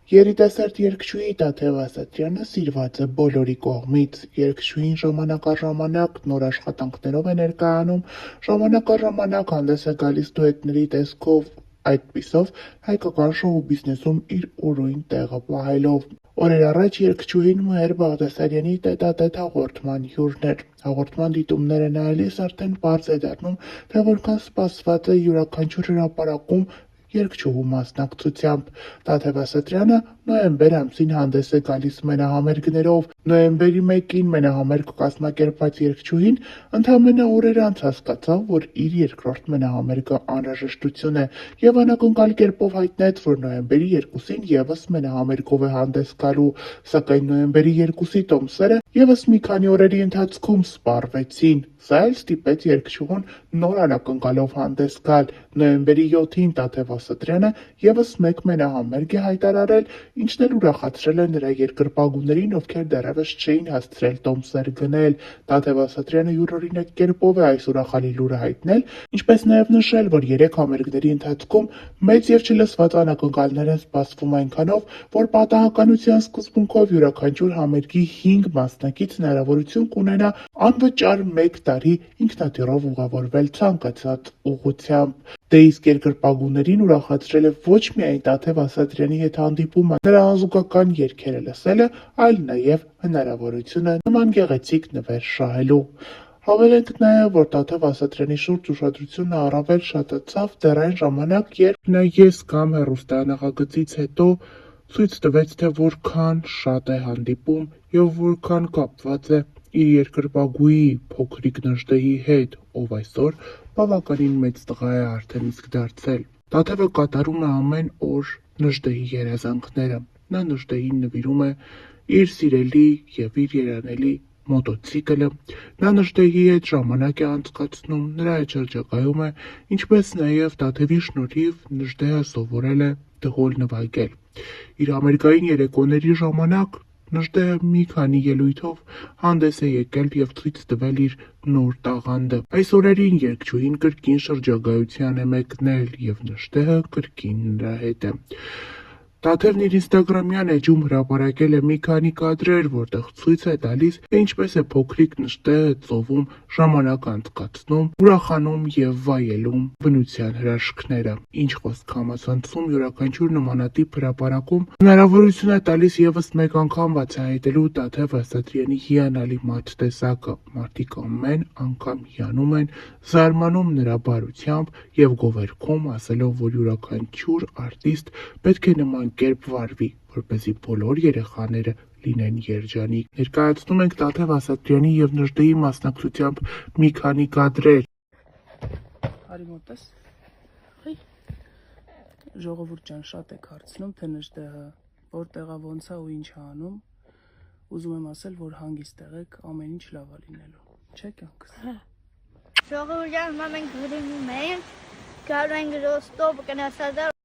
Երիտասարդ երգչուհի Տաթև Ասատրյանը սիրված է բոլորի կողմից։ Երգչուհին ժամանակ առ ժամանակ նոր աշխատանքներով է ներկայանում, ժամանակ առ ժամանակ հանդես է գալիս դուետների տեսքով, այդպիսով հայկական շոու բիզնեսում իր ուրույն տեղը պահելով։ Օրեր առաջ երգչուհին Մհեր Բաղդասարյանի տետատետ հաղորդման հյուրն էր։ Հաղորդման դիտումները նայելիս արդեն պարզ է դառնում, թե որքան սպասված է յուրաքանչյուր հրապարակում երգչուհու մասնակցությամբ։ Տաթև Ասատրյանը նոյեմբեր ամսին հանդես է գալիս մենահամերգներով։ Նոյեմբերի 1-ին մենահամերգ կազմակերպված երգչուհին ընդամենը օրեր անց հասկացավ, որ իր երկրորդ մենահամերգը անհրաժեշտություն է եւ անակնկալ կերպով հայտնեց, որ նոյեմբերի 2-ին եւս մենահամերգով է հանդես գալու, սակայն նոյեմբերի 2-ի տոմսերը եւս մի քանի օրերի ընթացքում սպառվեցին։ Սա էլ ստիպեց երգչուհուն նոր անակնկալով հանդես գալ։ Նոյեմբերի 7-ին Տաթև Ասատրյանը եւս մեկ մենահամերգ է հայտարարել, ինչն էլ ուրախացրել է նրա երկրպագուներին, ովքեր դեռևս չէին հասցրել տոմսեր գնել։ Տաթև Ասատրյանը յուրօրինակ կերպով է այս ուրախալի լուրը հայտնել, ինչպես նաեւ նշել, որ 3 համերգների ընթացքում մեծ եւ չլսված անակնկալներ են սպասվում այնքանով, որ պատահականության սկզբունքով յուրաքանչյուր համերգի 5 մասնակից հնարավորություն կունենա անվճար 1 տարի ինքնաթիռով ուղևորվել ցանկացած ուղղությամբ։ Դե իսկ երկրպագուներին ուրախացրել է ոչ միայն Տաթև Ասատրյանի հետ հանդիպումը, նրա անզուգական երգերը լսելը, այլ նաև հնարավորությունը նման գեղեցիկ նվեր շահելու։ Հավելենք նաև, որ Տաթև Ասատրյանի շուրջ ուշադրությունը առավել շատացավ դեռ այն ժամանակ, երբ նա «Ես կամ» հեռուստանախագծից հետո ցույց տվեց, թե որքան շատ է հանդիպում եւ որքան կապված է իր երկրպագուի փոքրիկ Նժդեհի հետ, ով այսօր բավականին մեծ տղա է արդեն իսկ դարձել։ Տաթևը կատարում է ամեն օր Նժդեհի երազանքները։ Նա Նժդեհին նվիրում է իր սիրելի եւ իր երանելի մոտոցիկլը, նա Նժդեհի հետ ժամանակ է անցկացնում, նրա հետ շրջագայում է, ինչպես նաեւ Տաթևի շնորհիվ Նժդեհը սովորել է դհոլ նվագել։ Իր համերգային երեկոների ժամանակ Նժդեհը մի քանի ելույթով հանդես է եկել եւ ցույց տվել իր նոր տաղանդը։ Այս օրերին երգչուհին կրկին շրջագայության է մեկնել եւ Նժդեհը կրկին նրա հետ է։ Տաթևն իր ինստագրամյան էջում հրապարակել է մի քանի կադրեր, որտեղ ցույց է տալիս, թե ինչպես է փոքրիկ Նժդեհը ծովում ժամանակ անցկացնում, ուրախանում եւ վայելում բնության հրաշքները։ Ինչ խոսք համացանցում յուրաքանչյուր նմանատիպ հրապարակում հնարավորություն է տալիս եւս մեկ անգամ բացահայտելու Տաթև Ասատրյանի հիանալի մարդ տեսակը։ Մարդիկ ամեն անգամ հիանում են, զարմանում նրա բարությամբ եւ գովերքում, ասելով, որ յուրաքանչյուր արտիստ պետք է նման կերպ վարվի, որպեսզի բոլոր երեխաները լինեն երջանիկ։ Ներկայացնում ենք Տաթև Ասատրյանի եւ Նժդեհի մասնակցությամբ մի քանի կադրեր։ Արի մոտես։ Ժողովուրդ ջան, շատ եք հարցնում, թե Նժդեհը որտեղա, ոնց է ու ինչ է անում։ Ուզում եմ ասել, որ հանգիստ եղեք, ամեն ինչ լավ է լինելու։ Չէ՞ կյանքս։ Ժողովուրդ ջան, մենք գրինում ենք, գալու ենք Ռոստով, կնասադար